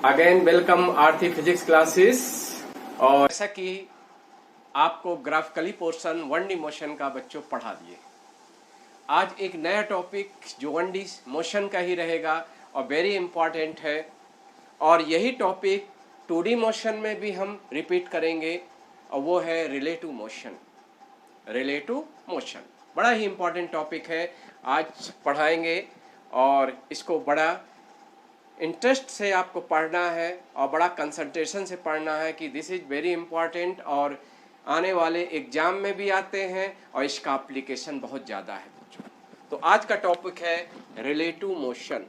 Again welcome आरती physics classes. और जैसा कि आपको ग्राफिकली पोर्शन 1D मोशन का बच्चों पढ़ा दिए, आज एक नया टॉपिक जो 1D मोशन का ही रहेगा और वेरी इंपॉर्टेंट है। और यही टॉपिक 2D मोशन में भी हम रिपीट करेंगे और वो है रिलेटिव मोशन। रिलेटिव मोशन बड़ा ही इंपॉर्टेंट टॉपिक है, आज पढ़ाएंगे और इसको बड़ा इंटरेस्ट से आपको पढ़ना है और बड़ा कंसंट्रेशन से पढ़ना है कि दिस इज़ वेरी इंपॉर्टेंट और आने वाले एग्जाम में भी आते हैं और इसका एप्लीकेशन बहुत ज़्यादा है बच्चों। तो आज का टॉपिक है रिलेटिव मोशन।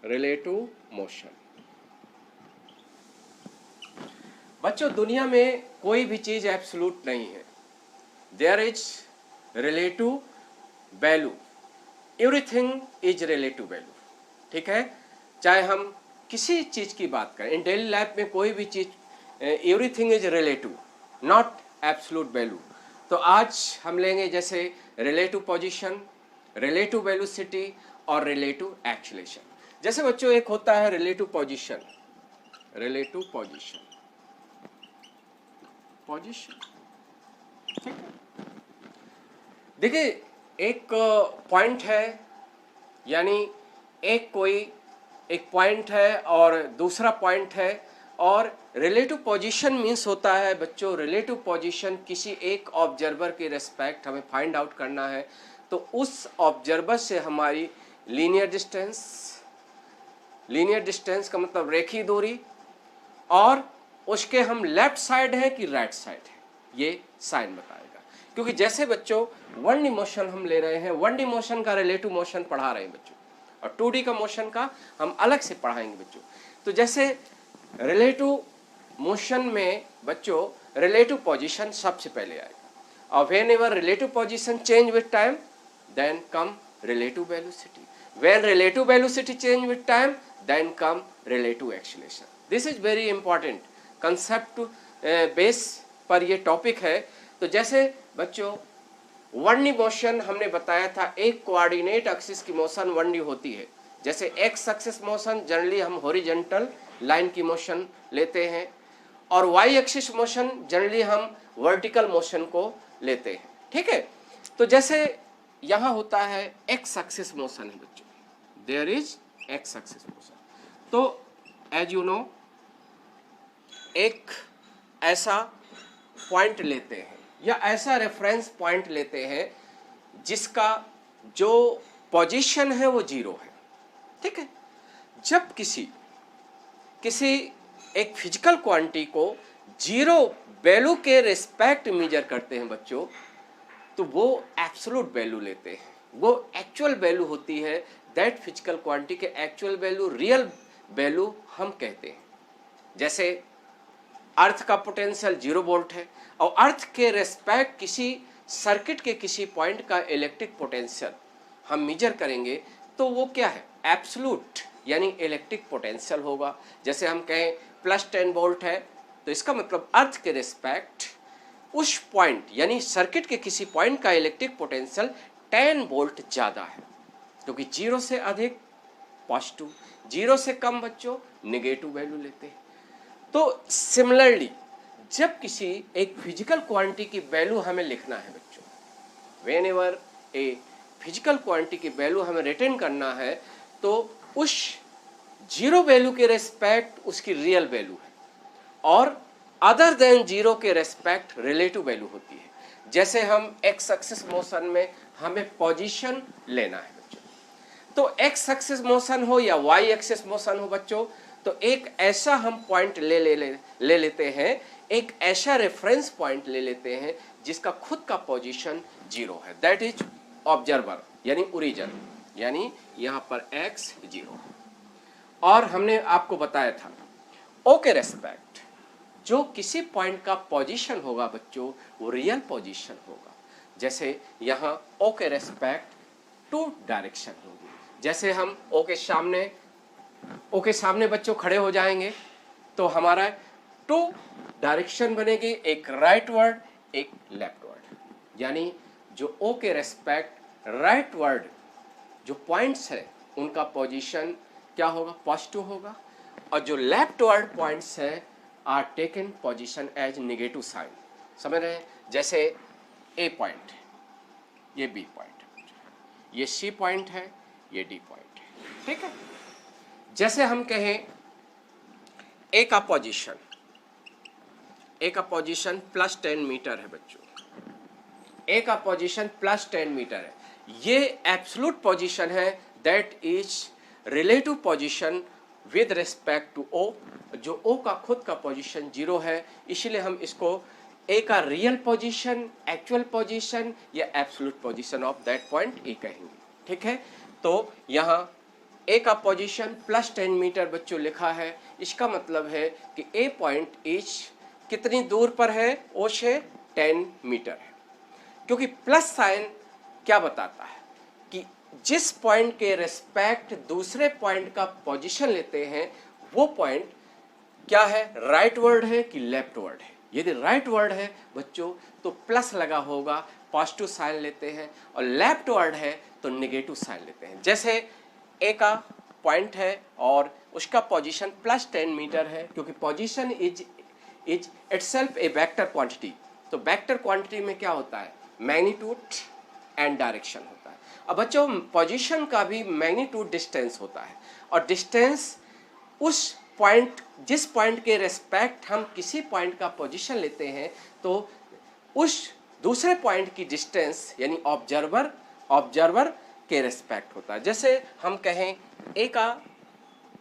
रिलेटिव मोशन बच्चों, दुनिया में कोई भी चीज़ एब्सोल्यूट नहीं है। There is relative value, everything is relative value. ठीक है, चाहे हम किसी चीज़ की बात करें, इन डेली लाइफ में कोई भी चीज़, everything is relative, not absolute value. तो आज हम लेंगे जैसे रिलेटिव पोजीशन, रिलेटिव वेलोसिटी और रिलेटिव एक्सीलरेशन। जैसे बच्चों एक होता है रिलेटिव पोजीशन, रिलेटिव पोजीशन, ठीक है। देखिए एक पॉइंट है, यानी एक पॉइंट है और दूसरा पॉइंट है, और रिलेटिव पोजीशन मीन्स होता है बच्चों, रिलेटिव पोजीशन किसी एक ऑब्जर्वर के रेस्पेक्ट हमें फाइंड आउट करना है। तो उस ऑब्जर्वर से हमारी लीनियर डिस्टेंस का मतलब रेखीय दूरी, और उसके हम लेफ्ट साइड है कि राइट साइड है, ये साइन बताएगा। क्योंकि जैसे बच्चों 1D मोशन हम ले रहे हैं, 1D मोशन का रिलेटिव मोशन पढ़ा रहे हैं बच्चों, और 2D का मोशन का हम अलग से पढ़ाएंगे बच्चों। तो जैसे रिलेटिव मोशन में बच्चों रिलेटिव पोजीशन सबसे पहले आएगा, और whenever relative position change with time then come relative velocity, when relative velocity change with time then come relative acceleration. This is very important concept, base पर ये topic है। तो जैसे बच्चों 1D मोशन हमने बताया था, एक कोऑर्डिनेट एक्सिस की मोशन 1D होती है। जैसे एक्स एक्सिस मोशन जनरली हम हॉरिजॉन्टल लाइन की मोशन लेते हैं, और वाई एक्सिस मोशन जनरली हम वर्टिकल मोशन को लेते हैं। ठीक है, तो जैसे यहाँ होता है एक्स एक्सिस मोशन है बच्चों, there is X axis motion. तो एज यू नो एक ऐसा पॉइंट लेते हैं या ऐसा रेफरेंस पॉइंट लेते हैं जिसका जो पोजीशन है वो 0 है। ठीक है, जब किसी एक फिजिकल क्वांटिटी को 0 वैल्यू के रिस्पेक्ट मेजर करते हैं बच्चों, तो वो एब्सोल्यूट वैल्यू लेते हैं। वो एक्चुअल वैल्यू होती है, दैट फिजिकल क्वांटिटी के एक्चुअल वैल्यू, रियल वैल्यू हम कहते हैं। जैसे अर्थ का पोटेंशियल 0 वोल्ट है, और अर्थ के रेस्पेक्ट किसी सर्किट के किसी पॉइंट का इलेक्ट्रिक पोटेंशियल हम मेजर करेंगे, तो वो क्या है, एब्सोल्यूट यानी इलेक्ट्रिक पोटेंशियल होगा। जैसे हम कहें +10 वोल्ट है, तो इसका मतलब अर्थ के रेस्पेक्ट उस पॉइंट यानी सर्किट के किसी पॉइंट का इलेक्ट्रिक पोटेंशियल 10 वोल्ट ज़्यादा है, क्योंकि 0 से अधिक पॉजिटिव, 0 से कम बच्चों नेगेटिव वैल्यू लेते हैं। तो सिमिलरली जब किसी एक फिजिकल क्वांटिटी की वैल्यू हमें लिखना है बच्चों, when ever a physical quantity की वैल्यू हमें रिटेन करना है, तो उस 0 वैल्यू के रेस्पेक्ट उसकी रियल वैल्यू है, और अदर देन 0 के रेस्पेक्ट रिलेटिव वैल्यू होती है। जैसे हम एक्स एक्सिस मोशन में हमें पोजीशन लेना है बच्चों, तो एक्स एक्सिस मोशन हो या वाई एक्सिस मोशन हो बच्चों, तो एक ऐसा हम पॉइंट ले लेते हैं, एक ऐसा रेफरेंस पॉइंट ले लेते हैं जिसका खुद का पोजीशन 0 है, दैट इज ऑब्जर्वर यानी ओरिजिन, यानी यहाँ पर x 0। और हमने आपको बताया था ओ के रेस्पेक्ट जो किसी पॉइंट का पोजीशन होगा बच्चों, वो रियल पोजीशन होगा। जैसे यहाँ ओ के रेस्पेक्ट 2 डायरेक्शन होगी। जैसे हम ओ के सामने बच्चों खड़े हो जाएंगे, तो हमारा 2 डायरेक्शन बनेगी, एक राइट वर्ड एक लेफ्ट वर्ड, यानी जो ओ के रेस्पेक्ट राइट वर्ड जो पॉइंट्स है उनका पोजीशन क्या होगा, पॉजिटिव होगा, और जो लेफ्टवर्ड पॉइंट्स है are taken position as negative sign. समझ रहे हैं? जैसे ए पॉइंट, ये बी पॉइंट है, ये सी पॉइंट है, ये डी पॉइंट है। ठीक है, जैसे हम कहें ए का पोजीशन, ए का पोजीशन +10 मीटर है बच्चों, ए का पोजीशन +10 मीटर है। ये एब्सोल्यूट पोजीशन है, that is relative position with respect to O. जो ओ का खुद का पोजीशन 0 है, इसलिए हम इसको ए का रियल पोजीशन, एक्चुअल पोजीशन या absolute position of that point A कहेंगे। ठीक है, तो यहाँ ए का पोजीशन +10 मीटर बच्चों लिखा है। इसका मतलब है कि ए पॉइंट इज कितनी दूर पर है ओ से 10 मीटर है, क्योंकि प्लस साइन क्या बताता है कि जिस पॉइंट के रेस्पेक्ट दूसरे पॉइंट का पोजीशन लेते हैं वो पॉइंट क्या है, राइट वर्ड है कि लेफ्ट वर्ड है। यदि राइट वर्ड है बच्चों तो प्लस लगा होगा, पॉजिटिव साइन लेते हैं, और लेफ्ट वर्ड है तो नेगेटिव साइन लेते हैं। जैसे ए का पॉइंट है और उसका पोजीशन +10 मीटर है, क्योंकि position is itself A vector quantity. तो वेक्टर क्वांटिटी में क्या होता है, मैग्नीट्यूड एंड डायरेक्शन होता है। अब बच्चों पोजीशन का भी मैग्नीट्यूड डिस्टेंस होता है, और डिस्टेंस उस पॉइंट, जिस पॉइंट के रेस्पेक्ट हम किसी पॉइंट का पोजीशन लेते हैं तो उस दूसरे पॉइंट की डिस्टेंस यानी ऑब्जर्वर के रेस्पेक्ट होता है। जैसे हम कहें ए का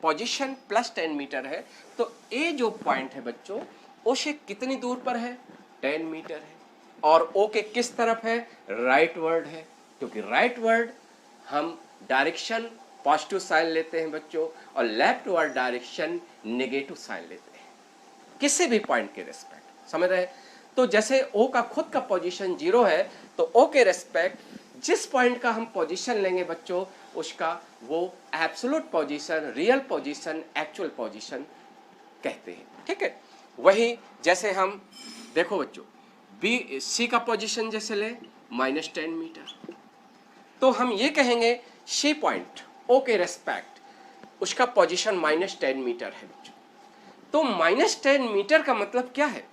पोजीशन +10 मीटर है, तो ए जो पॉइंट है बच्चों ओ से कितनी दूर पर है, 10 मीटर है, और ओ के किस तरफ है, राइट वर्ड है, क्योंकि राइट वर्ड हम डायरेक्शन पॉजिटिव साइन लेते हैं बच्चों, और leftward direction negative sign लेते हैं किसी भी पॉइंट के रेस्पेक्ट। समझ रहे हैं? तो जैसे ओ का खुद का पोजीशन 0 है, तो ओ के रेस्पेक्ट जिस पॉइंट का हम पोजीशन लेंगे बच्चों उसका वो absolute position, real position, actual position कहते हैं। ठीक है, वही जैसे हम देखो बच्चों बी सी का पोजीशन जैसे ले -10 मीटर, तो हम ये कहेंगे सी पॉइंट ओ के रेस्पेक्ट उसका पोजीशन -10 मीटर है बच्चों। तो -10 मीटर का मतलब क्या है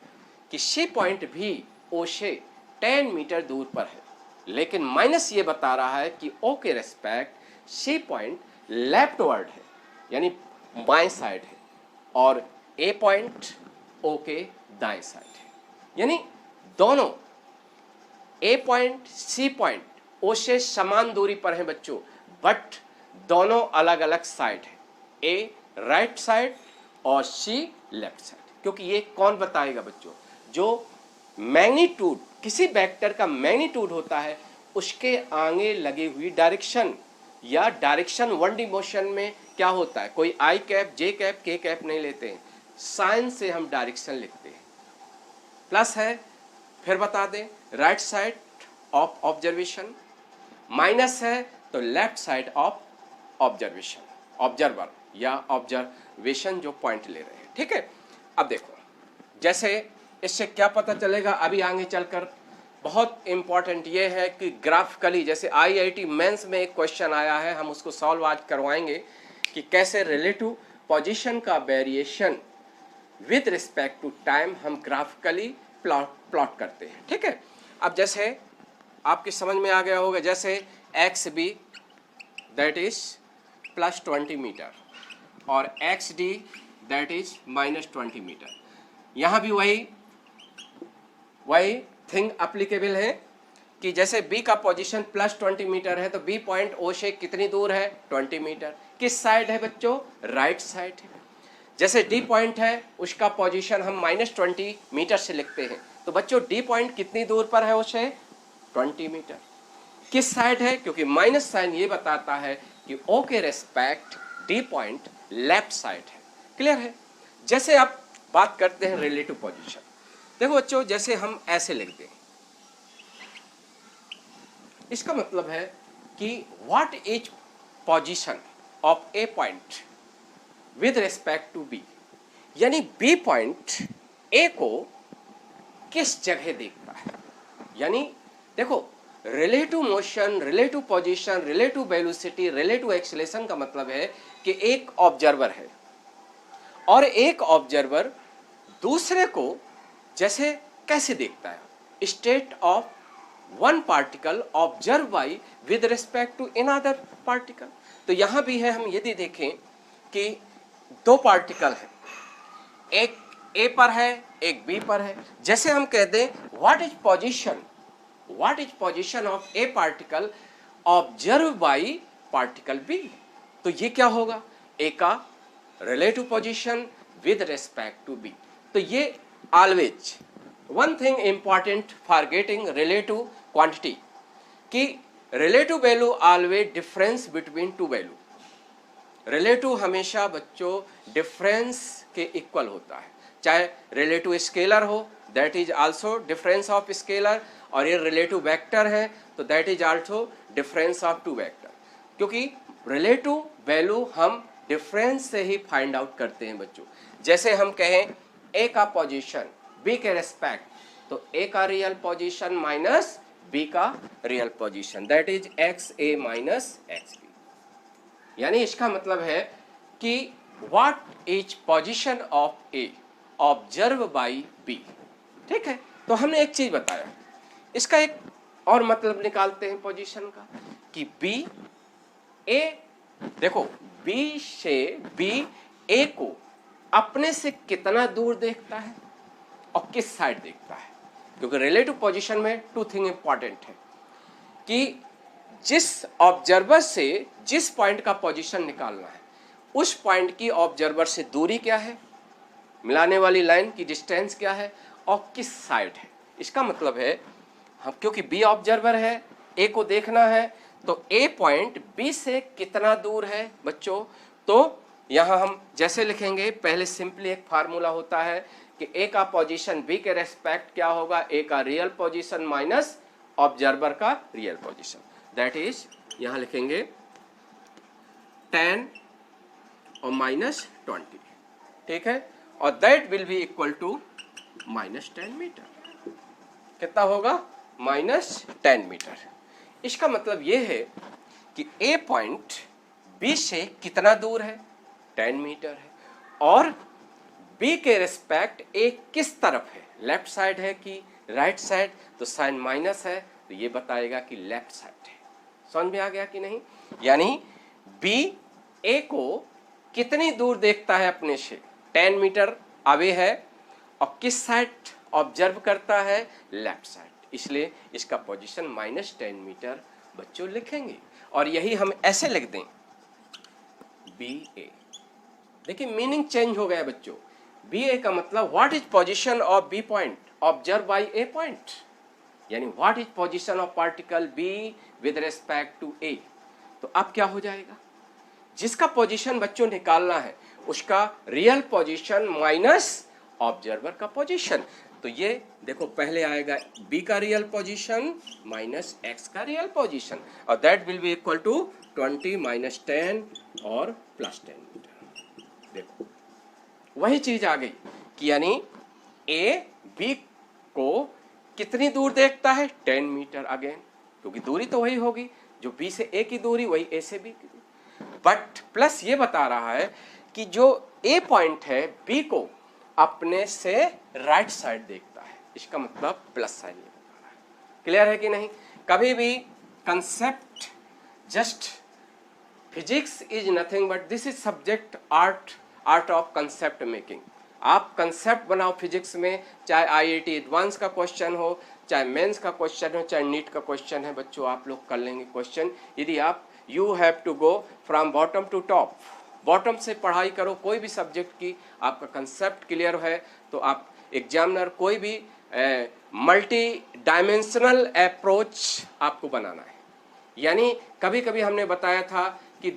कि सी पॉइंट भी ओ से 10 मीटर दूर पर है, लेकिन माइनस ये बता रहा है कि ओ के respect C point leftward है यानी बाएं साइड है, और ए पॉइंट ओ के दाएं साइड है, यानी दोनों ए पॉइंट सी पॉइंट ओ से समान दूरी पर है बच्चों, बट दोनों अलग अलग साइड है, ए राइट साइड और सी लेफ्ट साइड। क्योंकि ये कौन बताएगा बच्चों, जो मैग्नीट्यूड किसी वेक्टर का मैग्नीट्यूड होता है उसके आगे लगी हुई डायरेक्शन, या डायरेक्शन 1D मोशन में क्या होता है, कोई आई कैप, जे कैप, के कैप नहीं लेते हैं, साइन से हम डायरेक्शन लिखते हैं। प्लस है, फिर बता दें, right side of observation, minus है तो left side of observation, observer या ऑब्जर्वेशन जो पॉइंट ले रहे हैं। ठीक है, अब देखो जैसे इससे क्या पता चलेगा अभी आगे चलकर, बहुत इंपॉर्टेंट ये है कि ग्राफिकली, जैसे IIT मेंस में एक क्वेश्चन आया है, हम उसको सॉल्व आज करवाएंगे कि कैसे रिलेटिव पोजीशन का variation with respect to time हम ग्राफिकली प्लॉट करते हैं। ठीक है, अब जैसे आपकी समझ में आ गया होगा, जैसे XB दैट इज +20 मीटर और XD दैट इज -20 मीटर, यहाँ भी वही थिंग अप्लीकेबल है कि जैसे B का पोजीशन +20 मीटर है तो B पॉइंट O से कितनी दूर है, 20 मीटर। किस साइड है बच्चों, राइट साइड है। जैसे D पॉइंट है उसका पोजीशन हम -20 मीटर से लिखते हैं, तो बच्चों D पॉइंट कितनी दूर पर है उससे, 20 मीटर। किस साइड है, क्योंकि माइनस साइन ये बताता है कि O के respect D point left side है। क्लियर है? जैसे आप बात करते हैं रिलेटिव पोजीशन, देखो बच्चों जैसे हम ऐसे लिख दें, इसका मतलब है कि what is position of A point with respect to B, यानी बी पॉइंट ए को किस जगह देखता है। यानी देखो रिलेटिव मोशन, रिलेटिव पोजीशन, रिलेटिव वेलोसिटी, रिलेटिव एक्सेलरेशन का मतलब है कि एक ऑब्जर्वर है और एक ऑब्जर्वर दूसरे को जैसे कैसे देखता है, state of one particle observe by with respect to another particle. तो यहां भी है, हम यदि देखें कि दो पार्टिकल है, एक ए पर है एक बी पर है, जैसे हम कह दें what is position of A particle observe by particle B, तो ये क्या होगा, ए का relative position with respect to B. तो ये always one thing important for getting relative quantity, कि relative value always difference between two value. Relative हमेशा बच्चों डिफरेंस के इक्वल होता है, चाहे रिलेटिव स्केलर हो that is also difference of scalar, और ये रिलेटिव वेक्टर है तो that is also difference of two vector, क्योंकि रिलेटिव वैल्यू हम डिफरेंस से ही फाइंड आउट करते हैं बच्चों। जैसे हम कहें ए का पोजीशन बी के रेस्पेक्ट, तो ए का रियल पोजीशन माइनस बी का real position, that is x A minus x B. यानी इसका मतलब है कि what is position of A observe by B. ठीक है, तो हमने एक चीज बताया, इसका एक और मतलब निकालते हैं पोजीशन का, कि बी ए, देखो बी से बी ए को अपने से कितना दूर देखता है और किस साइड देखता है, क्योंकि रिलेटिव पोजीशन में टू थिंग इंपॉर्टेंट है, कि जिस ऑब्जर्वर से जिस पॉइंट का पोजीशन निकालना है उस पॉइंट की ऑब्जर्वर से दूरी क्या है, मिलाने वाली लाइन की डिस्टेंस क्या है और किस साइड है। इसका मतलब है हम, क्योंकि बी ऑब्जर्वर है, ए को देखना है, तो ए पॉइंट बी से कितना दूर है बच्चों, तो यहाँ हम जैसे लिखेंगे, पहले सिंपली एक फार्मूला होता है कि ए का पोजीशन बी के रेस्पेक्ट क्या होगा, ए का रियल पोजीशन माइनस ऑब्जर्वर का रियल पोजीशन, दैट इज यहाँ लिखेंगे 10 और माइनस 20, ठीक है, और that will be equal to minus 10 metre. कितना होगा, माइनस 10 मीटर। इसका मतलब ये है कि ए पॉइंट बी से कितना दूर है, 10 मीटर है, और बी के रिस्पेक्ट ए किस तरफ है, लेफ्ट साइड है कि राइट साइड, तो साइन माइनस है तो ये बताएगा कि लेफ्ट साइड है। समझ में आ गया कि नहीं, यानी बी ए को कितनी दूर देखता है अपने से, 10 मीटर अवे है, और किस साइड ऑब्जर्व करता है, लेफ्ट साइड, इसलिए इसका पोजीशन माइनस 10 मीटर बच्चों लिखेंगे। और यही हम ऐसे लिख दें बी ए, देखिए मीनिंग चेंज हो गया बच्चों। बी ए का मतलब what is position of B point observe by A point, यानी what is position of particle B with respect to A. तो अब क्या हो जाएगा, जिसका पोजीशन बच्चों निकालना है उसका रियल पोजीशन माइनस ऑब्जर्वर का पोजीशन। तो ये देखो पहले आएगा b का रियल पोजीशन माइनस x का रियल पोजीशन, और that will be equal to 20 minus 10 और प्लस 10 मीटर। देखो वही चीज आ गई कि यानी a b को कितनी दूर देखता है, 10 मीटर अगेन, क्योंकि दूरी तो वही होगी जो b से a की दूरी, वही a से b की दूरी, बट प्लस ये बता रहा है कि जो a पॉइंट है b को अपने से राइट साइड देखता है, इसका मतलब प्लस साइन ये बता रहा है। क्लियर है कि नहीं। कभी भी concept, just physics is nothing but this is subject art of concept making. आप कंसेप्ट बनाओ फिजिक्स में, चाहे आईआईटी एडवांस का क्वेश्चन हो, चाहे मेंस का क्वेश्चन हो, चाहे नीट का क्वेश्चन है बच्चों, आप लोग कर लेंगे क्वेश्चन। यदि आप you have to go from bottom to top, bottom से पढ़ाई करो, कोई भी सब्जेक्ट की आपका कंसेप्ट क्लियर है तो आप एग्जामिनर कोई भी मल्टी डायमेंशनल अप्रोच आपको बनाना है। यानी कभी कभी हमने बताया था कि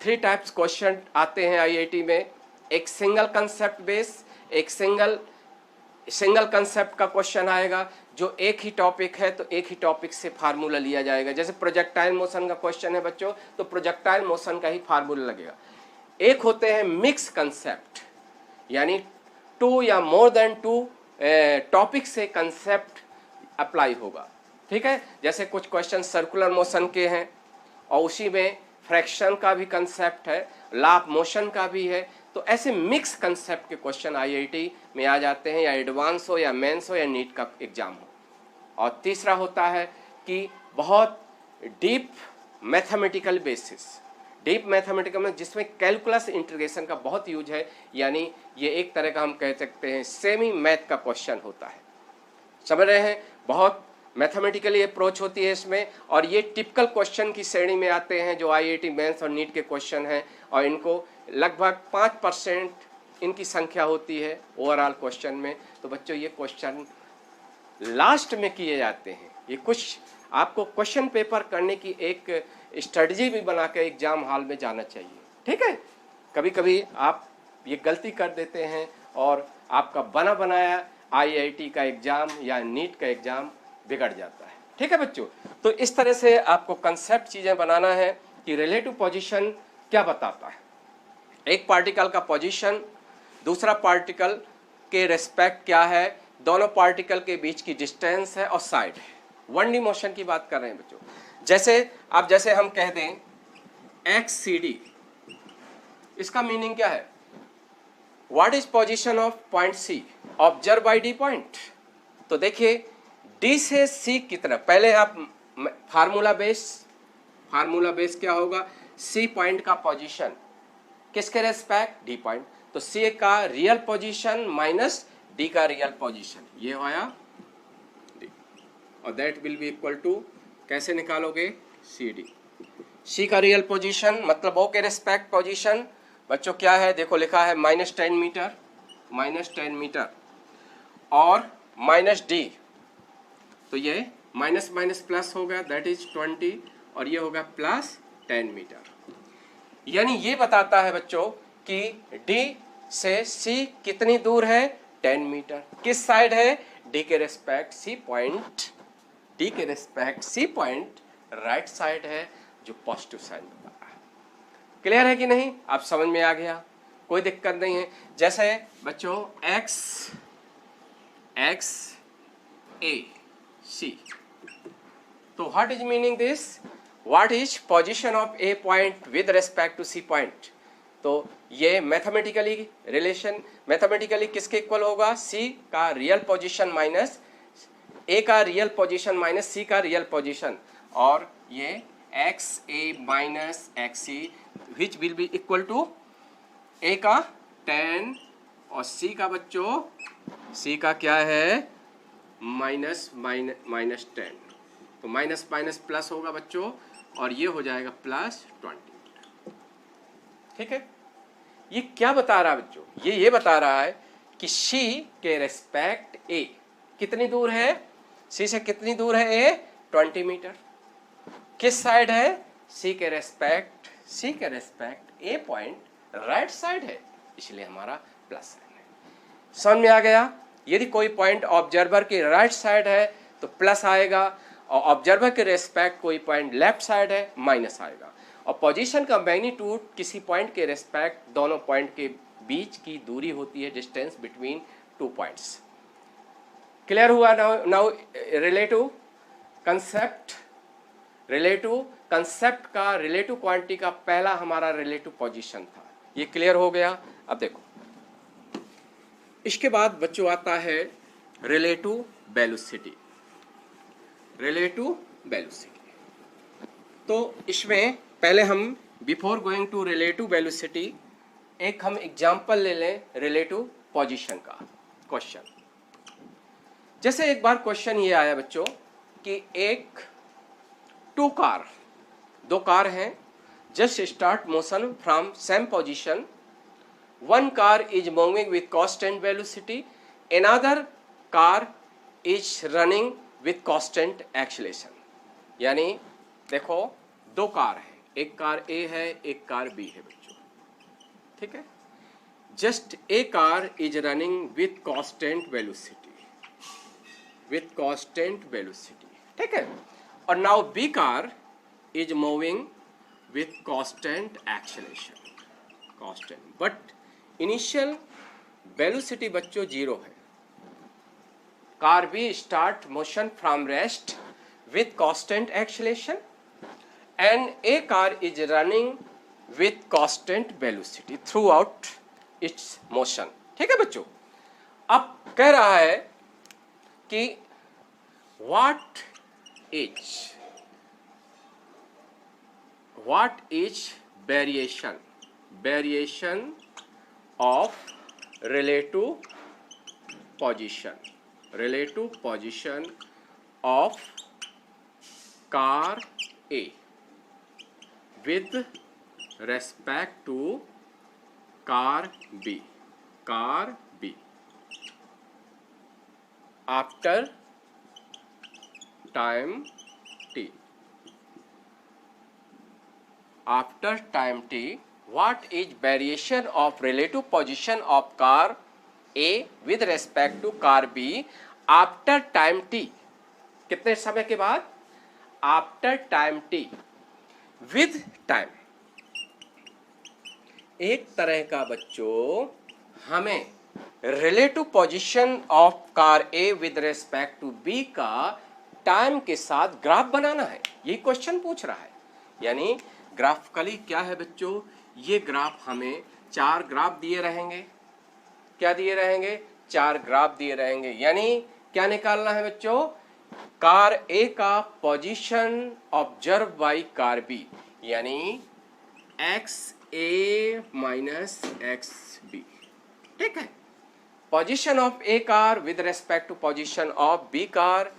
थ्री टाइप्स क्वेश्चन आते हैं आईआईटी में, एक सिंगल कंसेप्ट बेस, एक सिंगल कंसेप्ट का क्वेश्चन आएगा जो एक ही टॉपिक है तो एक ही टॉपिक से फार्मूला लिया जाएगा। जैसे प्रोजेक्टाइल मोशन का क्वेश्चन है बच्चों, तो प्रोजेक्टाइल मोशन का ही फार्मूला लगेगा। एक होते हैं मिक्स कंसेप्ट, यानी 2 या मोर देन 2 टॉपिक से कंसेप्ट अप्लाई होगा, ठीक है। जैसे कुछ क्वेश्चन सर्कुलर मोशन के हैं और उसी में फ्रैक्शन का भी कंसेप्ट है, लॉ ऑफ मोशन का भी है। तो ऐसे मिक्स कंसेप्ट के क्वेश्चन आईआईटी में आ जाते हैं, या एडवांस हो या मेंस हो या नीट का एग्जाम हो। और तीसरा होता है कि बहुत deep mathematical basis, deep mathematical में जिसमें कैलकुलस इंटीग्रेशन का बहुत यूज है, यानी ये एक तरह का हम कह सकते हैं सेमी मैथ का क्वेश्चन होता है। समझ रहे हैं, बहुत मैथमेटिकली अप्रोच होती है इसमें, और ये टिपिकल क्वेश्चन की श्रेणी में आते हैं जो आईआईटी मेंस और नीट के क्वेश्चन हैं, और इनको लगभग 5% इनकी संख्या होती है ओवरऑल क्वेश्चन में। तो बच्चों ये क्वेश्चन लास्ट में किए जाते हैं। ये कुछ आपको क्वेश्चन पेपर करने की एक स्ट्रेटजी भी बना के एग्जाम हॉल में जाना चाहिए, ठीक है। कभी कभी आप ये गलती कर देते हैं और आपका बना बनाया आईआईटी का एग्जाम या नीट का एग्जाम बिगड़ जाता है, ठीक है बच्चों। तो इस तरह से आपको कंसेप्ट चीज़ें बनाना है कि रिलेटिव पोजीशन क्या बताता है। एक पार्टिकल का पोजीशन दूसरा पार्टिकल के रेस्पेक्ट क्या है, दोनों पार्टिकल के बीच की डिस्टेंस है और साइड है। 1D मोशन की बात कर रहे हैं बच्चों। जैसे हम कह दें XCD, इसका मीनिंग क्या है? What is position of point C observe by D point. तो देखिए D से C कितना, पहले आप फार्मूला बेस क्या होगा, C पॉइंट का पोजीशन किसके रेस्पेक्ट, D पॉइंट। तो C का रियल पोजीशन माइनस D का रियल पोजीशन, ये होया D, और that will be equal to, कैसे निकालोगे, CD। C का रियल पोजीशन मतलब O के रेस्पेक्ट पोजीशन बच्चों क्या है, देखो लिखा है -10 मीटर और -D, तो ये माइनस माइनस प्लस हो गया, दैट इज 20, और ये होगा +10 मीटर। यानी ये बताता है बच्चों कि D से C कितनी दूर है, 10 मीटर। किस साइड है, D के रेस्पेक्ट C पॉइंट, D के respect C point right side है, जो पॉजिटिव साइड बता रहा है। क्लियर है कि नहीं, आप समझ में आ गया, कोई दिक्कत नहीं है। जैसे बच्चों X A C, तो what is meaning this, what is position of A point with respect to C point. तो ये मैथमेटिकली रिलेशन, मैथमेटिकली किसके इक्वल होगा, C का रियल पोजीशन माइनस A का रियल पोजीशन माइनस C का real position, और ये XA minus XC which will be equal to A का 10 और C का बच्चों, C का क्या है, -10। तो माइनस माइनस प्लस होगा बच्चों, और ये हो जाएगा +20, ठीक है। ये क्या बता रहा है बच्चों, ये बता रहा है कि C के रेस्पेक्ट A कितनी दूर है, C से कितनी दूर है A, 20 मीटर। किस साइड है, C के respect A point right side है, इसलिए हमारा प्लस साइन है। समझ में आ गया। यदि कोई पॉइंट ऑब्जर्वर के राइट साइड है तो प्लस आएगा, और ऑब्जर्वर के रेस्पेक्ट कोई पॉइंट लेफ्ट साइड है माइनस आएगा। और पोजीशन का मैग्नीट्यूड किसी पॉइंट के रेस्पेक्ट दोनों पॉइंट के बीच की दूरी होती है, डिस्टेंस बिटवीन 2 पॉइंट्स। क्लियर हुआ। नाउ रिलेटिव कंसेप्ट का रिलेटिव क्वांटिटी का पहला हमारा रिलेटिव पोजीशन था, ये क्लियर हो गया। अब देखो इसके बाद बच्चों आता है रिलेटिव वेलोसिटी। तो इसमें पहले हम before going to relative velocity एक हम एग्जांपल ले लें रिलेटिव पोजीशन का क्वेश्चन। जैसे एक बार क्वेश्चन ये आया बच्चों कि दो कार हैं, just start motion from same position, one car is moving with constant velocity, another car is running with constant acceleration। यानी देखो दो कार है, एक कार A है एक कार B है बच्चों, ठीक है। Just A car is running with constant velocity, ठीक है। और now B car is moving with constant acceleration, but initial velocity बच्चों 0 है। Car B start motion from rest with constant acceleration and a car is running with constant velocity throughout its motion. ठीक है बच्चों, अब कह रहा है कि what is variation of relative position of car A with respect to car B after time t. After time t, what is variation of relative position of car A with respect to car B after time t? कितने समय के बाद? After time t with time. एक तरह का बच्चों हमें relative position of car A with respect to B का टाइम के साथ ग्राफ बनाना है, यही क्वेश्चन पूछ रहा है। यानी ग्राफिकली क्या है बच्चों, ये ग्राफ हमें 4 ग्राफ दिए रहेंगे। क्या दिए रहेंगे? 4 ग्राफ दिए रहेंगे। यानी क्या निकालना है बच्चों? कार ए का position observe by car B, यानी x A minus x B. ठीक है, position of A car with respect to position of B car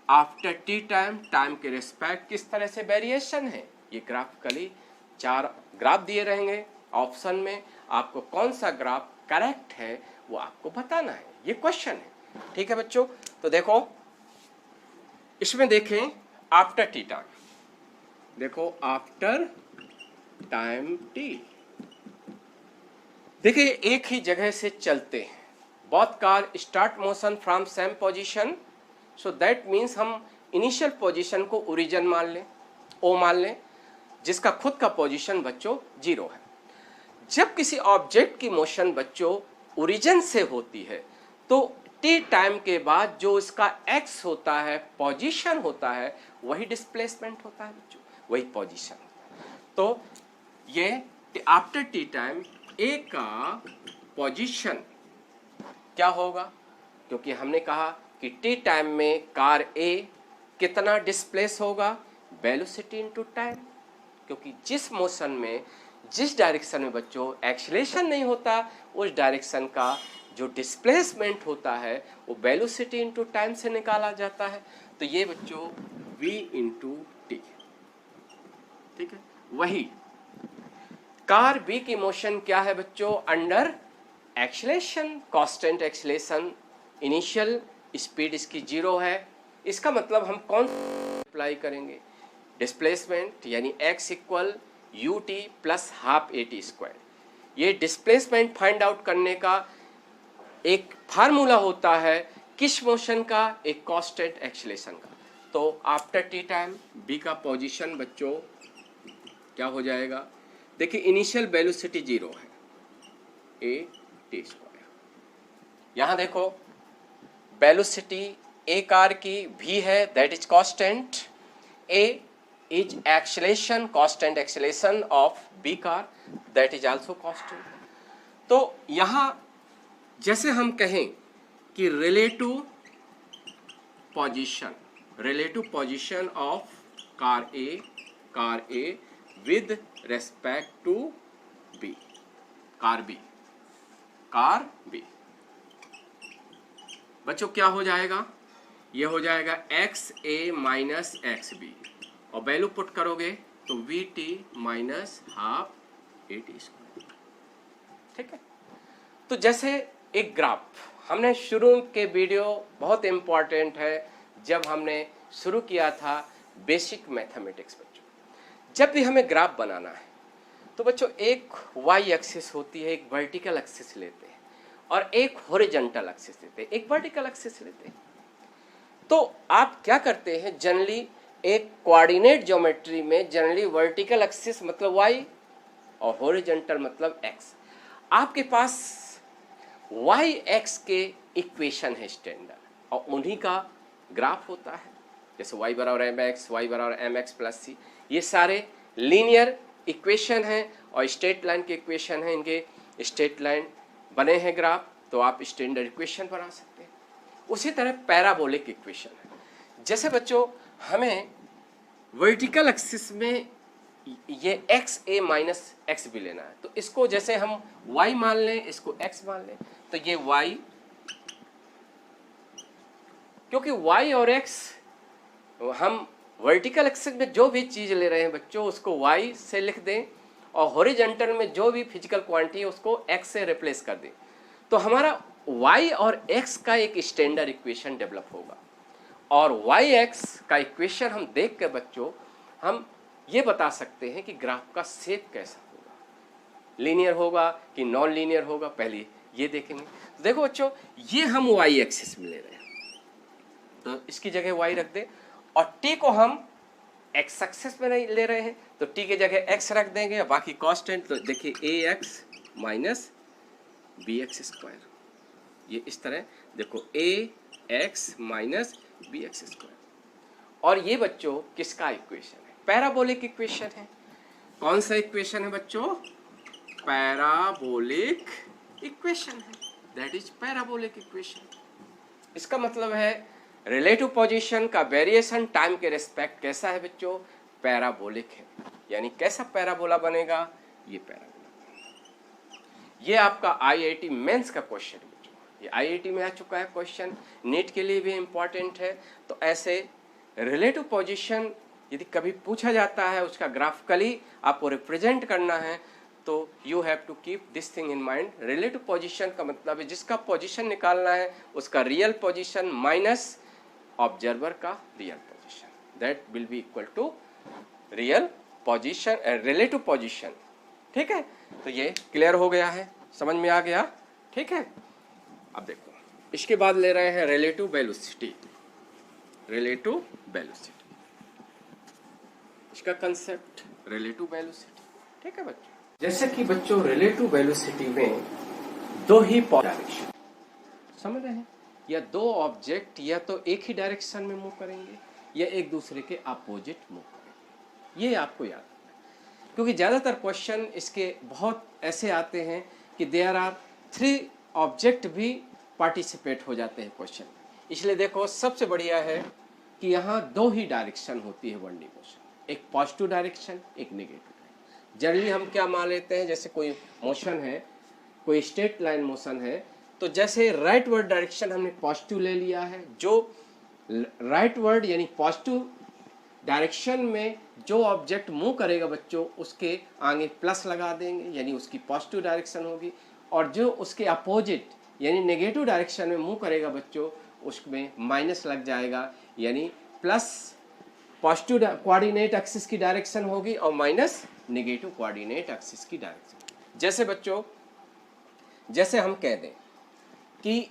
after t time, time के रेस्पेक्ट किस तरह से वेरिएशन है, ये ग्राफिकली 4 ग्राफ दिए रहेंगे। ऑप्शन में आपको कौन सा ग्राफ करेक्ट है वो आपको बताना है, ये क्वेश्चन है। ठीक है बच्चों, तो देखो इसमें देखें आफ्टर टी टाइम, देखो आफ्टर टाइम टी, देखिए एक ही जगह से चलते हैं, both car start motion from same position, so that means हम इनिशियल पोजीशन को ओरिजिन मान लें, ओ मान लें, जिसका खुद का पोजीशन बच्चों 0 है। जब किसी ऑब्जेक्ट की मोशन बच्चों ओरिजिन से होती है तो टी टाइम के बाद जो इसका एक्स होता है, पोजीशन होता है, वही डिस्प्लेसमेंट होता है बच्चों, वही पोजीशन होता है। तो ये आफ्टर टी टाइम ए का पोजीशन क्या होगा, क्योंकि हमने कहा कि टी टाइम में कार ए कितना डिस्प्लेस होगा, वेलोसिटी इनटू टाइम, क्योंकि जिस मोशन में जिस डायरेक्शन में बच्चों एक्सीलरेशन नहीं होता उस डायरेक्शन का जो डिस्प्लेसमेंट होता है वो वेलोसिटी इनटू टाइम से निकाला जाता है। तो ये बच्चों v इंटू टी, ठीक है। वही कार बी की मोशन क्या है बच्चों, under acceleration, constant acceleration, initial speed इसकी 0 है। इसका मतलब हम कौन अप्लाई करेंगे, डिस्प्लेसमेंट, यानी x equal U T plus half a t square. ये डिस्प्लेसमेंट फाइंड आउट करने का एक फार्मूला होता है, किस मोशन का, एक कांस्टेंट एक्सीलरेशन का। तो आफ्टर टी टाइम बी का पोजीशन बच्चों क्या हो जाएगा, देखिए इनिशियल वेलोसिटी 0 है, ए टी स्क्वायर। यहाँ देखो वेलोसिटी ए कार की v है, that is constant, a is acceleration, constant acceleration of B car, that is also constant. तो यहाँ जैसे हम कहें कि relative position of car A with respect to B, car B बच्चों क्या हो जाएगा, ये हो जाएगा x A minus x B, और वैल्यू पुट करोगे तो v t minus half a t square. ठीक है, तो जैसे एक ग्राफ हमने शुरू के वीडियो बहुत इम्पॉर्टेंट है, जब हमने शुरू किया था बेसिक मैथमेटिक्स बच्चों, जब भी हमें ग्राफ बनाना है तो बच्चों एक वाई एक्सिस होती है, एक वर्टिकल एक्सिस लेते हैं, और एक हॉरिजॉन्टल एक्सिस लेते हैं, एक वर्टिकल एक्सिस लेते हैं। तो आप क्या करते हैं, जनरली एक कोऑर्डिनेट ज्योमेट्री में जनरली वर्टिकल एक्सिस मतलब y और हॉरिजॉन्टल मतलब x, आपके पास y x के इक्वेशन है स्टैंडर्ड, और उन्हीं का ग्राफ होता है, जैसे y बराबर mx, y बराबर mx प्लस सी, ये सारे लीनियर इक्वेशन हैं और स्ट्रेट लाइन के इक्वेशन हैं, इनके स्ट्रेट लाइन बने हैं ग्राफ, तो आप स्टैंडर्ड इक्वेशन बना सकते हैं। उसी तरह पैराबोलिक इक्वेशन है। जैसे बच्चों हमें वर्टिकल एक्सिस में ये एक्स ए माइनस एक्स भी लेना है, तो इसको जैसे हम y मान लें, इसको x मान लें, तो ये y, क्योंकि y और x हम वर्टिकल एक्सिस में जो भी चीज ले रहे हैं बच्चों उसको y से लिख दें और हॉरिजॉन्टल में जो भी फिजिकल क्वांटिटी है उसको x से रिप्लेस कर दें, तो हमारा y और x का एक स्टैंडर्ड इक्वेशन डेवलप होगा। और yx का इक्वेशन हम देख कर बच्चों हम ये बता सकते हैं कि ग्राफ का शेप कैसा होगा, लीनियर होगा कि नॉन लीनियर होगा, पहले ये देखेंगे। तो देखो बच्चों ये हम y एक्सिस में ले रहे हैं, तो इसकी जगह y रख दें और t को हम x एक्सिस में नहीं ले रहे हैं, तो t की जगह x रख देंगे, बाकी कांस्टेंट, तो देखिए ax माइनस bx स्क्वायर, ये इस तरह देखो ax माइनस bx स्क्वायर। और ये बच्चों किसका इक्वेशन है? पैराबोलिक इक्वेशन है। कौन सा इक्वेशन है बच्चों? पैराबोलिक इक्वेशन है, दैट इज पैराबोलिक इक्वेशन। इसका मतलब है रिलेटिव पोजीशन का वेरिएशन टाइम के रिस्पेक्ट कैसा है बच्चों? पैराबोलिक है। यानी कैसा पैराबोला बनेगा? ये पैराबोला। ये आपका IIT मेंस का क्वेश्चन है बच्चों, ये IIT में आ चुका है क्वेश्चन, नीट के लिए भी इम्पॉर्टेंट है। तो ऐसे रिलेटिव पोजीशन यदि कभी पूछा जाता है, उसका ग्राफिकली आपको रिप्रेजेंट करना है, तो you have to keep this thing in mind. Relative position का मतलब है जिसका पोजीशन निकालना है उसका रियल पोजीशन माइनस ऑब्जर्वर का real position, that will be equal to real position, relative position. ठीक है, तो ये क्लियर हो गया है, समझ में आ गया? ठीक है, अब देखो इसके बाद ले रहे हैं रिलेटिव वेलोसिटी। रिलेटिव वेलोसिटी इसका कंसेप्ट रिलेटिव वेलोसिटी। ठीक है बच्चों, जैसे कि बच्चों रिलेटिव वेलोसिटी में दो ही डायरेक्शन, समझ रहे हैं, या दो ऑब्जेक्ट या तो एक ही डायरेक्शन में मूव करेंगे या एक दूसरे के अपोजिट मूव करेंगे, ये आपको याद रखना है। क्योंकि ज़्यादातर क्वेश्चन इसके बहुत ऐसे आते हैं कि देयर आर 3 ऑब्जेक्ट भी पार्टिसिपेट हो जाते हैं क्वेश्चन, इसलिए देखो सबसे बढ़िया है कि यहाँ दो ही डायरेक्शन होती है वन डी मोशन, एक पॉजिटिव डायरेक्शन, एक नेगेटिव डायरेक्शन। जनरली हम क्या मान लेते हैं, जैसे कोई मोशन है, कोई स्ट्रेट लाइन मोशन है, तो जैसे राइट वर्ड डायरेक्शन हमने पॉजिटिव ले लिया है, जो राइट वर्ड यानी पॉजिटिव डायरेक्शन में जो ऑब्जेक्ट मूव करेगा बच्चों उसके आगे प्लस लगा देंगे, यानी उसकी पॉजिटिव डायरेक्शन होगी, और जो उसके अपोजिट यानी नेगेटिव डायरेक्शन में मूव करेगा बच्चों उसमें माइनस लग जाएगा, यानी प्लस पॉजिटिव कोऑर्डिनेट एक्सिस की डायरेक्शन होगी और माइनस नेगेटिव कोऑर्डिनेट एक्सिस की डायरेक्शन। जैसे बच्चों जैसे हम कह दें कि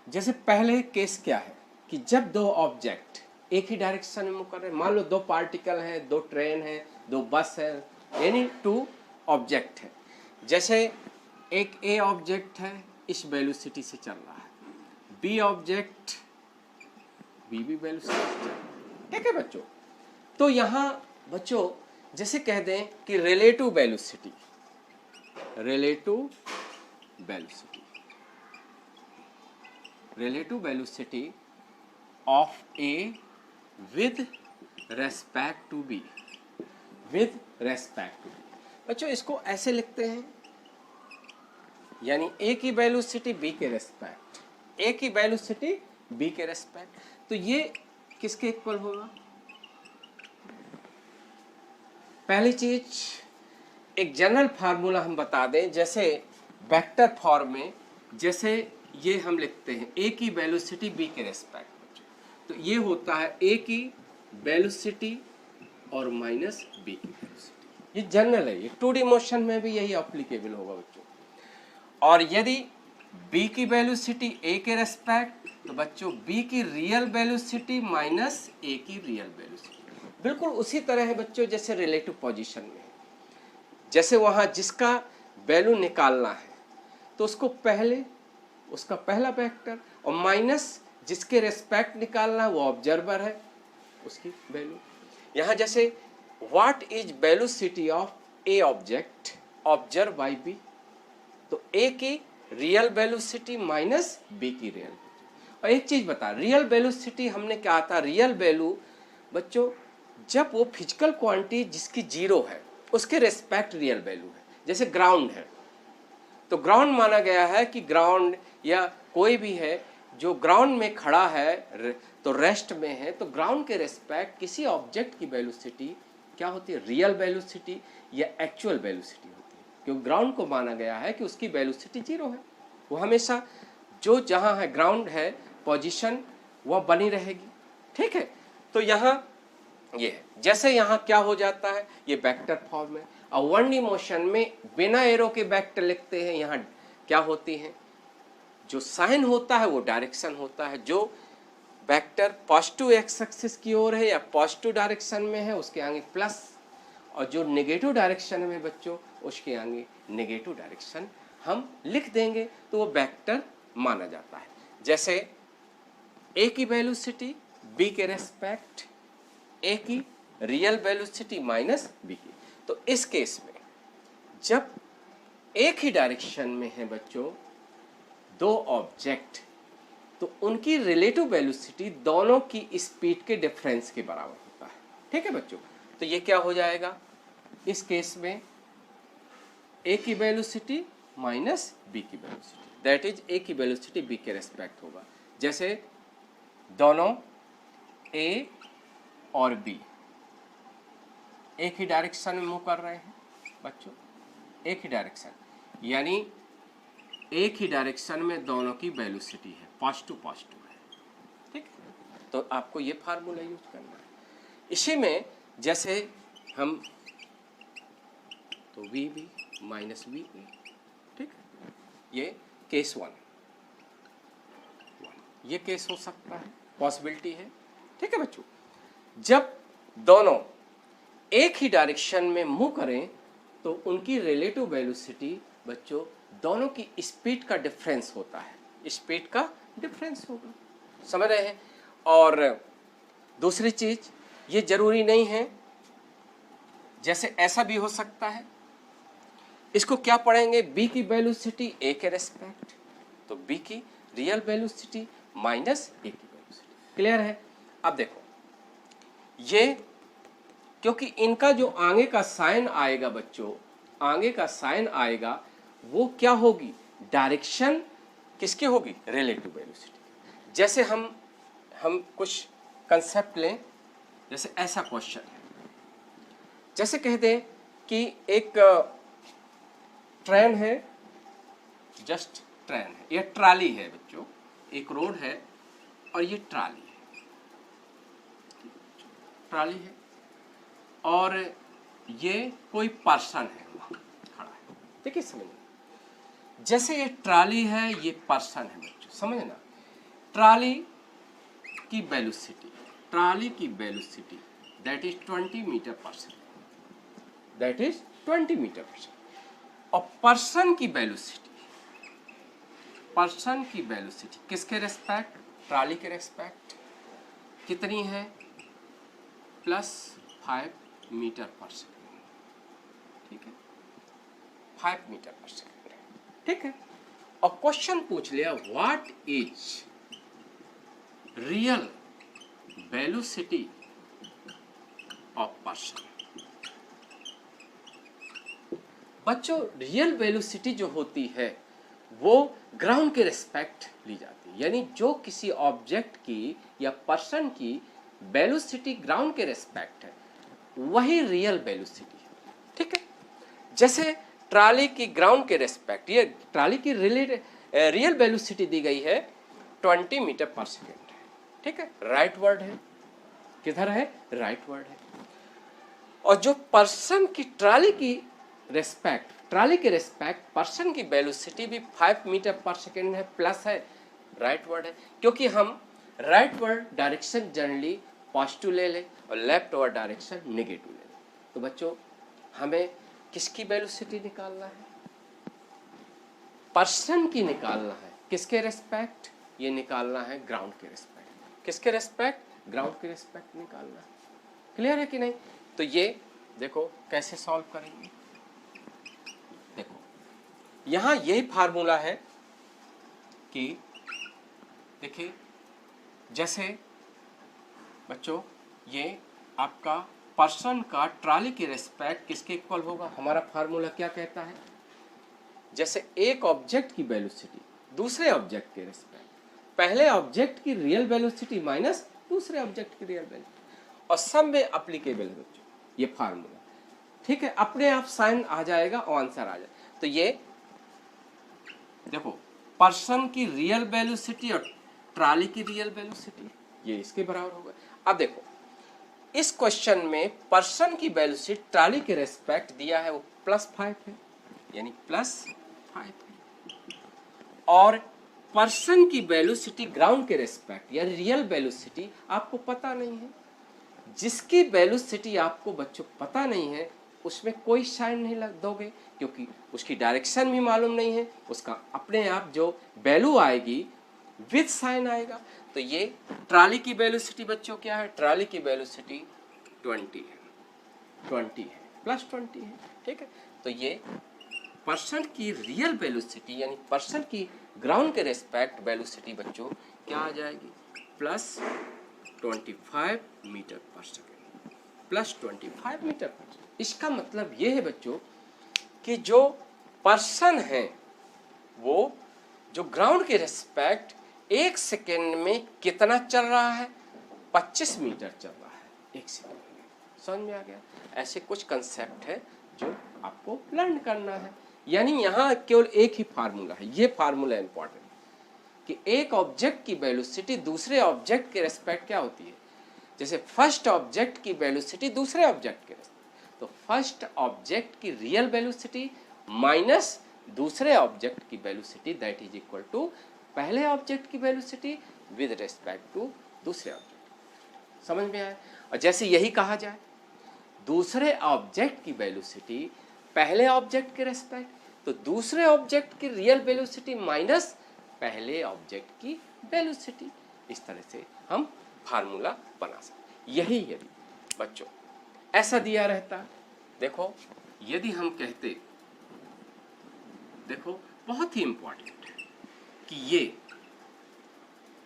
जैसे पहले केस क्या है कि जब दो ऑब्जेक्ट एक ही डायरेक्शन में मूव कर रहे हैं, मान लो दो पार्टिकल है, दो ट्रेन है, दो बस है, यानी 2 ऑब्जेक्ट है। जैसे एक ए ऑब्जेक्ट है इस वेलोसिटी से चल रहा है, बी ऑब्जेक्ट बी वेलोसिटी से चल रहा है। ठीक है बच्चों, तो यहाँ बच्चों जैसे कह दें कि relative velocity, relative velocity, relative velocity of A with respect to B, with respect to B. बच्चों इसको ऐसे लिखते हैं, यानी ए की वेलोसिटी बी के रेस्पेक्ट, ए की वेलोसिटी बी के रेस्पेक्ट, तो ये किसके इक्वल होगा? पहली चीज एक जनरल फार्मूला हम बता दें, जैसे वेक्टर फॉर्म में, जैसे ये हम लिखते हैं ए की वेलोसिटी बी के रेस्पेक्ट, तो ये होता है ए की वेलोसिटी और माइनस बी की वेलोसिटी। ये जनरल है, ये 2D मोशन में भी यही एप्लीकेबल होगा बच्चों। और यदि b की वेलोसिटी a के रेस्पेक्ट, तो बच्चों b की रियल वेलोसिटी माइनस a की रियल वेलोसिटी। बिल्कुल उसी तरह है बच्चों जैसे रिलेटिव पोजीशन में, जैसे वहाँ जिसका वैल्यू निकालना है तो उसको पहले उसका पहला वेक्टर और माइनस जिसके रेस्पेक्ट निकालना है वो ऑब्जर्वर है उसकी वैल्यू। यहाँ जैसे what is velocity of A object observe by B. तो ए की रियल वेलोसिटी माइनस बी की रियल। और एक चीज बता, रियल वेलोसिटी हमने क्या था, रियल वैल्यू बच्चों जब वो फिजिकल क्वांटिटी जिसकी जीरो है उसके रेस्पेक्ट रियल वैल्यू है। जैसे ग्राउंड है तो ग्राउंड माना गया है कि ग्राउंड या कोई भी है जो ग्राउंड में खड़ा है तो रेस्ट में है, तो ग्राउंड के रेस्पेक्ट किसी ऑब्जेक्ट की वेलोसिटी क्या होती है, रियल वेलोसिटी या एक्चुअल वेलोसिटी होती है। क्योंकि ग्राउंड को माना गया है कि उसकी वेलोसिटी जीरो है, वो हमेशा जो जहाँ है ग्राउंड है पोजीशन वह बनी रहेगी। ठीक है, तो यहाँ ये है, जैसे यहाँ क्या हो जाता है, ये वेक्टर फॉर्म है। और वन डी मोशन में बिना एरो के वेक्टर लिखते हैं, यहाँ क्या होती है, जो साइन होता है वो डायरेक्शन होता है। जो वेक्टर पॉजिटिव एक्स एक्सिस की ओर है या पॉजिटिव डायरेक्शन में है उसके आगे प्लस, और जो नेगेटिव डायरेक्शन में बच्चों उसके आगे नेगेटिव डायरेक्शन हम लिख देंगे, तो वो वेक्टर माना जाता है। जैसे ए की वेलोसिटी बी के रेस्पेक्ट ए की रियल वेलोसिटी माइनस बी की। तो इस केस में जब एक ही डायरेक्शन में है बच्चों दो ऑब्जेक्ट, तो उनकी रिलेटिव वेलोसिटी दोनों की स्पीड के डिफरेंस के बराबर होता है। ठीक है बच्चों, तो ये क्या हो जाएगा, इस केस में ए की वेलोसिटी माइनस बी की वेलोसिटी, दैट इज ए की वेलोसिटी बी के रेस्पेक्ट होगा। जैसे दोनों ए और बी एक ही डायरेक्शन में मूव कर रहे हैं बच्चों, एक ही डायरेक्शन, यानी एक ही डायरेक्शन में दोनों की वेलोसिटी है, पॉजिटिव पॉजिटिव है। ठीक है, तो आपको ये फार्मूला यूज करना है। इसी में जैसे हम तो v B minus v A, ठीक है, ये केस वन, ये केस हो सकता है, पॉसिबिलिटी है। ठीक है बच्चों, जब दोनों एक ही डायरेक्शन में मूव करें तो उनकी रिलेटिव वेलोसिटी बच्चों दोनों की स्पीड का डिफरेंस होता है, स्पीड का डिफरेंस होगा, समझ रहे हैं। और दूसरी चीज ये जरूरी नहीं है, जैसे ऐसा भी हो सकता है, इसको क्या पढ़ेंगे, बी की वेलोसिटी ए के रेस्पेक्ट, तो बी की रियल वेलोसिटी माइनस ए की वेलोसिटी। क्लियर है। अब देखो ये, क्योंकि इनका जो आगे का साइन आएगा बच्चों, आगे का साइन आएगा वो क्या होगी, डायरेक्शन किसकी होगी, रिलेटिव वेलोसिटी। जैसे हम कुछ कंसेप्ट लें, जैसे ऐसा क्वेश्चन है, जैसे कह दें कि एक ट्रेन है, जस्ट ट्रेन है, यह ट्राली है बच्चों, एक रोड है और ये ट्राली है, ट्राली है, और ये कोई पर्सन है वहाँ खड़ा है। देखिए समझना, जैसे ये ट्राली है ये पर्सन है बच्चों, समझना। ट्राली की वेलोसिटी, ट्राली की वेलोसिटी दैट इज 20 मीटर पर सेकेंड, दैट इज 20 मीटर पर सेकेंड। और पर्सन की वेलोसिटी, पर्सन की वेलोसिटी किसके रेस्पेक्ट, ट्राली के रेस्पेक्ट कितनी है, +5 मीटर पर सेकेंड। ठीक है, 5 मीटर पर सेकेंड। ठीक है, और क्वेश्चन पूछ लिया what is real velocity of person. बच्चों रियल वेलोसिटी जो होती है वो ग्राउंड के रेस्पेक्ट ली जाती है, यानी जो किसी ऑब्जेक्ट की या पर्सन की वेलोसिटी ग्राउंड के रेस्पेक्ट है वही रियल वेलोसिटी है। ठीक है, जैसे ट्राली की ग्राउंड के रेस्पेक्ट, ये ट्राली की रियल वेलोसिटी दी गई है 20 मीटर पर सेकेंड। ठीक है, राइट वर्ड है, किधर है, राइट वर्ड है। और जो पर्सन की ट्राली की रेस्पेक्ट, ट्राली के रेस्पेक्ट पर्सन की वेलोसिटी भी 5 मीटर पर सेकेंड है, प्लस है, राइट वर्ड है। क्योंकि हम right word direction generally positive ले लें और लेफ्ट वर्ड डायरेक्शन नेगेटिव ले लें। तो बच्चों हमें किसकी वेलोसिटी निकालना है, पर्सन की निकालना है, किसके रेस्पेक्ट, ये निकालना है ग्राउंड के रेस्पेक्ट, किसके रेस्पेक्ट, ग्राउंड के रेस्पेक्ट निकालना है। क्लियर है कि नहीं। तो ये देखो कैसे सॉल्व करेंगे। देखो यहाँ यही फार्मूला है कि देखिए जैसे बच्चों ये आपका पर्सन का ट्रॉली की रिस्पेक्ट किसके इक्वल होगा, हमारा फार्मूला क्या कहता है, जैसे एक ऑब्जेक्ट की वेलोसिटी दूसरे ऑब्जेक्ट के रिस्पेक्ट, पहले ऑब्जेक्ट की रियल वेलोसिटी माइनस दूसरे ऑब्जेक्ट की रियल वेलोसिटी, और सब में अप्लीकेबल है बच्चों ये फार्मूला। ठीक है, अपने आप साइन आ जाएगा और आंसर आ जाएगा। तो ये देखो पर्सन की रियल वेलोसिटी और ट्रॉली की रियल वेलोसिटी ये इसके बराबर होगा। अब देखो इस क्वेश्चन में पर्सन की वेलोसिटी ट्रॉली के रेस्पेक्ट दिया है वो +5 है, यानी +5 है, और पर्सन की वेलोसिटी ग्राउंड के रेस्पेक्ट यानी रियल वेलोसिटी आपको पता नहीं है। जिसकी वेलोसिटी आपको बच्चों पता नहीं है उसमें कोई साइन नहीं लग दोगे क्योंकि उसकी डायरेक्शन भी मालूम नहीं है, उसका अपने आप जो वैल्यू आएगी विद साइन आएगा। तो ये ट्रॉली की वेलोसिटी बच्चों क्या है, ट्रॉली की वेलोसिटी 20 है, 20 है, +20 है। ठीक है, तो ये पर्सन की रियल वेलोसिटी यानी पर्सन की ग्राउंड के रेस्पेक्ट वेलोसिटी बच्चों क्या आ जाएगी, +25 मीटर पर सेकेंड, +25 मीटर पर सेकेंड। इसका मतलब ये है बच्चों कि जो पर्सन है वो जो ग्राउंड के रेस्पेक्ट 1 सेकेंड में कितना चल रहा है, 25 मीटर चल रहा है 1 सेकेंड में। समझ में आ गया? ऐसे कुछ कंसेप्ट है जो आपको लर्न करना है। यानी यहाँ केवल एक ही फार्मूला है, ये फार्मूला इंपॉर्टेंट कि एक ऑब्जेक्ट की वेलोसिटी दूसरे ऑब्जेक्ट के रेस्पेक्ट क्या होती है, जैसे फर्स्ट ऑब्जेक्ट की वेलोसिटी दूसरे ऑब्जेक्ट के रेस्पेक्ट, तो फर्स्ट ऑब्जेक्ट की रियल वेलोसिटी माइनस दूसरे ऑब्जेक्ट की velocity that is equal to पहले ऑब्जेक्ट की वेलोसिटी विद रेस्पेक्ट टू दूसरे ऑब्जेक्ट। समझ में आया? और जैसे यही कहा जाए दूसरे ऑब्जेक्ट की वेलोसिटी पहले ऑब्जेक्ट के रेस्पेक्ट, तो दूसरे ऑब्जेक्ट की रियल वेलोसिटी माइनस पहले ऑब्जेक्ट की वेलोसिटी, इस तरह से हम फार्मूला बना सकते। यही यदि बच्चों ऐसा दिया रहता, देखो यदि हम कहते, देखो बहुत ही इंपॉर्टेंट है कि ये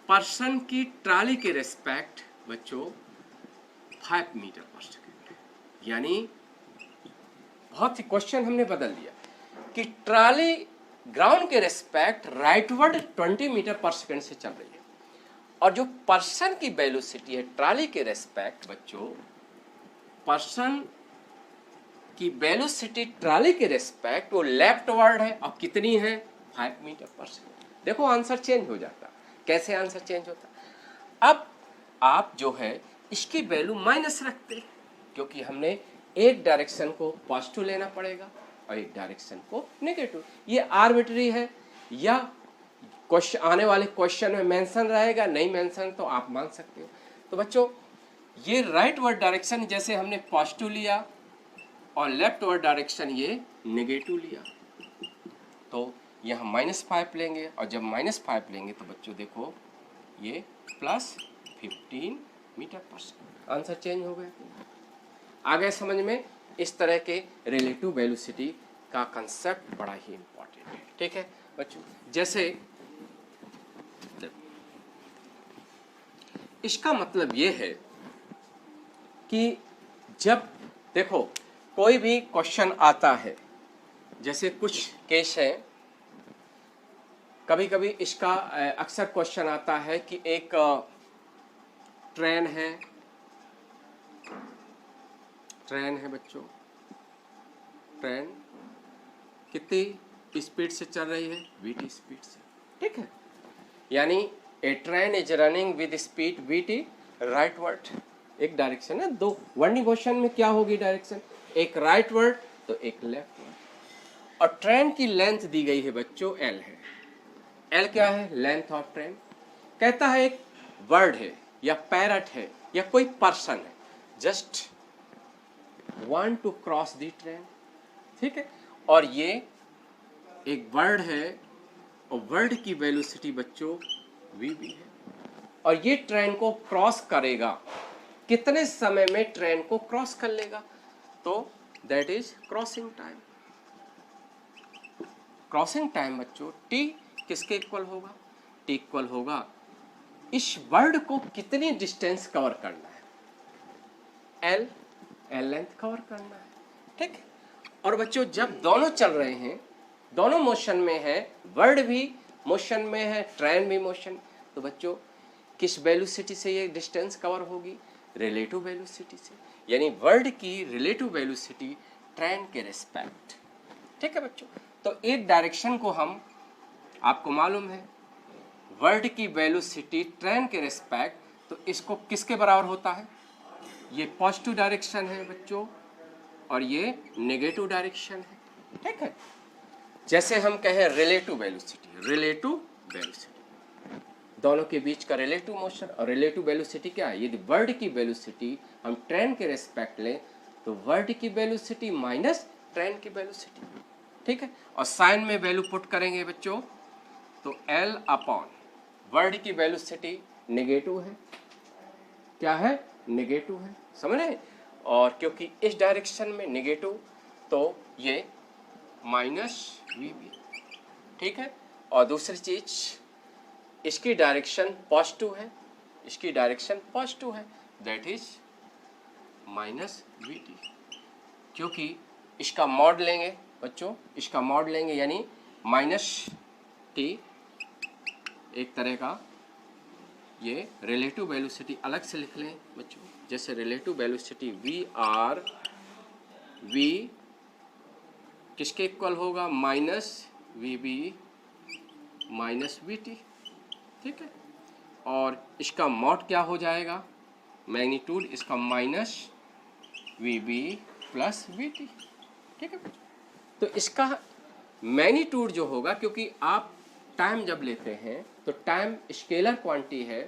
पर्सन की ट्रॉली के रेस्पेक्ट बच्चों 5 मीटर पर सेकेंड, यानी बहुत ही क्वेश्चन हमने बदल दिया कि ट्रॉली ग्राउंड के रेस्पेक्ट राइटवर्ड 20 मीटर पर सेकेंड से चल रही है, और जो पर्सन की वेलोसिटी है ट्रॉली के रेस्पेक्ट बच्चों, पर्सन की वेलोसिटी ट्रॉली के रेस्पेक्ट वो लेफ्टवर्ड है और कितनी है 5 मीटर पर सेकेंड। देखो आंसर चेंज हो जाता। कैसे आंसर चेंज होता? अब आप जो है इसकी वैल्यू माइनस रखते क्योंकि हमने एक डायरेक्शन को पॉजिटिव लेना पड़ेगा और एक डायरेक्शन को नेगेटिव। ये आर्बिट्री है या क्वेश्चन आने वाले क्वेश्चन में मेंशन रहेगा, नहीं मेंशन तो आप मान सकते हो। तो बच्चों ये राइट वर्ड डायरेक्शन जैसे हमने पॉजिटिव लिया और लेफ्ट वर्ड डायरेक्शन ये नेगेटिव लिया, तो यहाँ -5 लेंगे, और जब -5 लेंगे तो बच्चों देखो ये +15 मीटर पर सेकेंड। आंसर चेंज हो गया। आगे समझ में? इस तरह के रिलेटिव वेलोसिटी का कंसेप्ट बड़ा ही इंपॉर्टेंट है। ठीक है बच्चों, जैसे इसका मतलब ये है कि जब देखो कोई भी क्वेश्चन आता है, जैसे कुछ केस है, कभी कभी इसका अक्सर क्वेश्चन आता है कि एक ट्रेन है बच्चों, ट्रेन कितनी स्पीड से चल रही है, वीटी स्पीड से। ठीक है, यानी a train is running with speed VT rightward, एक डायरेक्शन है, दो वन मोशन में क्या होगी डायरेक्शन, एक राइटवर्ड तो एक लेफ्टवर्ड, और ट्रेन की लेंथ दी गई है बच्चों एल है। एल क्या है? Length of train. कहता है एक बर्ड है या पैरट है या कोई पर्सन है, just want to cross the train. ठीक है, और ये एक बर्ड है और बर्ड की वेलोसिटी बच्चों वी है, और ये ट्रेन को क्रॉस करेगा, कितने समय में ट्रेन को क्रॉस कर लेगा? तो that is crossing time. Crossing time बच्चों टी किसके इक्वल होगा? टी इक्वल होगा इस वर्ड को कितनी डिस्टेंस कवर करना है, एल लेंथ कवर करना है, ठीक है। और बच्चों जब दोनों चल रहे हैं, दोनों मोशन में है, वर्ड भी मोशन में है, ट्रेन भी मोशन, तो बच्चों किस वेलोसिटी से ये डिस्टेंस कवर होगी? रिलेटिव वेलोसिटी से, यानी वर्ड की रिलेटिव वेलोसिटी ट्रेन के रिस्पेक्ट, ठीक है बच्चों। तो एक डायरेक्शन को हम, आपको मालूम है वर्ड की वेलोसिटी ट्रेन के रिस्पेक्ट, तो इसको किसके बराबर होता है? ये पॉजिटिव डायरेक्शन है बच्चों और ये नेगेटिव डायरेक्शन है, ठीक है। जैसे हम कहें रिलेटिव वेलोसिटी, रिलेटिव वेलोसिटी दोनों के बीच का रिलेटिव मोशन, और रिलेटिव वेलोसिटी क्या है? यदि वर्ड की वेलोसिटी हम ट्रेन के रिस्पेक्ट लें तो वर्ड की वेलोसिटी माइनस ट्रेन की वेलोसिटी, ठीक है। और साइन में वैल्यू पुट करेंगे बच्चों तो एल अपॉन वर्ड की वेलोसिटी नेगेटिव है, क्या है? नेगेटिव है, समझ रहे हैं। और क्योंकि इस डायरेक्शन में नेगेटिव तो ये माइनस वी बी, ठीक है। और दूसरी चीज इसकी डायरेक्शन पॉजिटिव है, इसकी डायरेक्शन पॉजिटिव है, that is minus v T. क्योंकि इसका मॉड लेंगे बच्चों, इसका मॉड लेंगे यानी माइनस टी, एक तरह का ये रिलेटिव वेलोसिटी अलग से लिख लें बच्चों, जैसे relative velocity v r, v किसके इक्वल होगा? Minus v B minus v t, ठीक है। और इसका मॉड क्या हो जाएगा? मैग्नीट्यूड इसका minus v B plus v t, ठीक है। तो इसका मैग्नीट्यूड जो होगा, क्योंकि आप टाइम जब लेते हैं तो टाइम स्केलर क्वांटिटी है,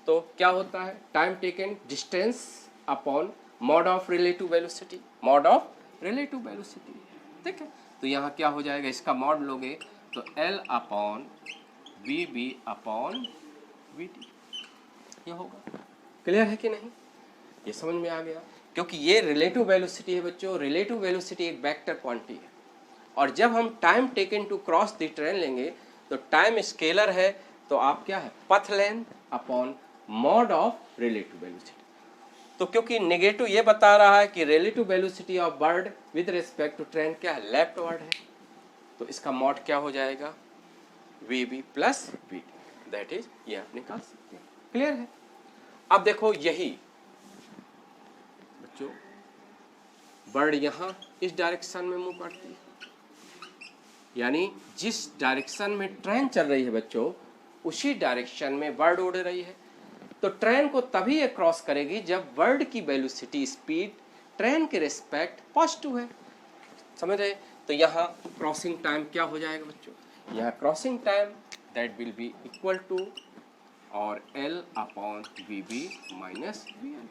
तो क्या होता है? Time taken distance upon mod of relative velocity, mod of relative velocity, ठीक है। तो यहाँ क्या हो जाएगा? इसका मॉड लोगे तो l upon we B upon v t, ये होगा। क्लियर है कि नहीं? ये समझ में आ गया? क्योंकि ये रिलेटिव वेलोसिटी है बच्चों, रिलेटिव वेलोसिटी एक वेक्टर क्वांटिटी है, और जब हम time taken to cross the train लेंगे तो टाइम स्केलर है, तो आप क्या है? Path length upon mod of relative velocity. तो क्योंकि नेगेटिव ये बता रहा है कि relative velocity of bird with respect to train क्या है? लेफ्ट वर्ड है, तो इसका मॉड क्या हो जाएगा? V B plus v t, that is, ये आप निकाल सकते हैं। क्लियर है? अब देखो यही बच्चों बर्ड यहाँ इस डायरेक्शन में मूव करती है, यानी जिस डायरेक्शन में ट्रेन चल रही है बच्चों उसी डायरेक्शन में बर्ड उड़ रही है। तो ट्रेन को तभी ये क्रॉस करेगी जब बर्ड की वेलोसिटी स्पीड ट्रेन के रिस्पेक्ट पॉजिटिव है, समझ रहे? तो यहाँ क्रॉसिंग टाइम क्या हो जाएगा बच्चों? यहाँ crossing time that will be equal to और L upon we B minus V L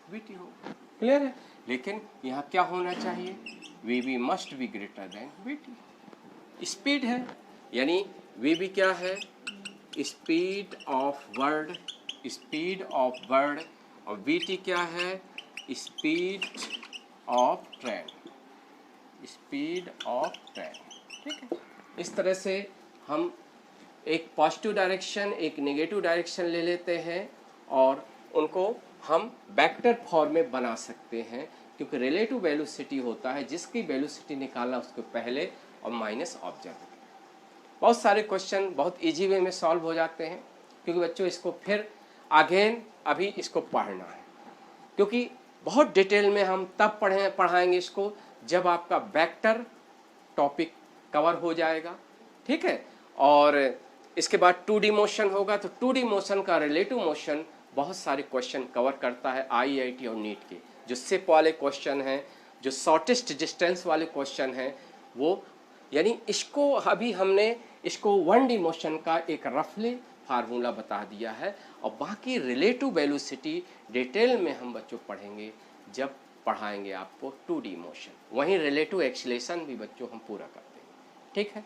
V T होगा। क्लियर है? लेकिन यहाँ क्या होना चाहिए? V B must be greater than V T. Speed है, यानी वी बी क्या है? Speed of word, speed of word, और वी टी क्या है? Speed of train, speed of train, ठीक है। इस तरह से हम एक पॉजिटिव डायरेक्शन, एक नेगेटिव डायरेक्शन ले लेते हैं और उनको हम वेक्टर फॉर्म में बना सकते हैं, क्योंकि रिलेटिव वेलोसिटी होता है जिसकी वेलोसिटी निकालना उसको पहले और माइनस ऑब्जर्व। बहुत सारे क्वेश्चन बहुत इजी वे में सॉल्व हो जाते हैं, क्योंकि बच्चों इसको फिर अगेन अभी इसको पढ़ना है, क्योंकि बहुत डिटेल में हम तब पढ़ाएंगे इसको जब आपका वेक्टर टॉपिक कवर हो जाएगा, ठीक है। और इसके बाद 2D मोशन होगा, तो 2D मोशन का रिलेटिव मोशन बहुत सारे क्वेश्चन कवर करता है IIT और नीट के, जो सिप वाले क्वेश्चन हैं, जो शॉर्टेस्ट डिस्टेंस वाले क्वेश्चन हैं, वो यानी इसको अभी हमने इसको 1D मोशन का एक रफली फार्मूला बता दिया है, और बाकी रिलेटिव वेलोसिटी डिटेल में हम बच्चों पढ़ेंगे जब पढ़ाएंगे आपको 2D मोशन। वहीं रिलेटिव एक्सीलरेशन भी बच्चों हम पूरा करते हैं, ठीक है।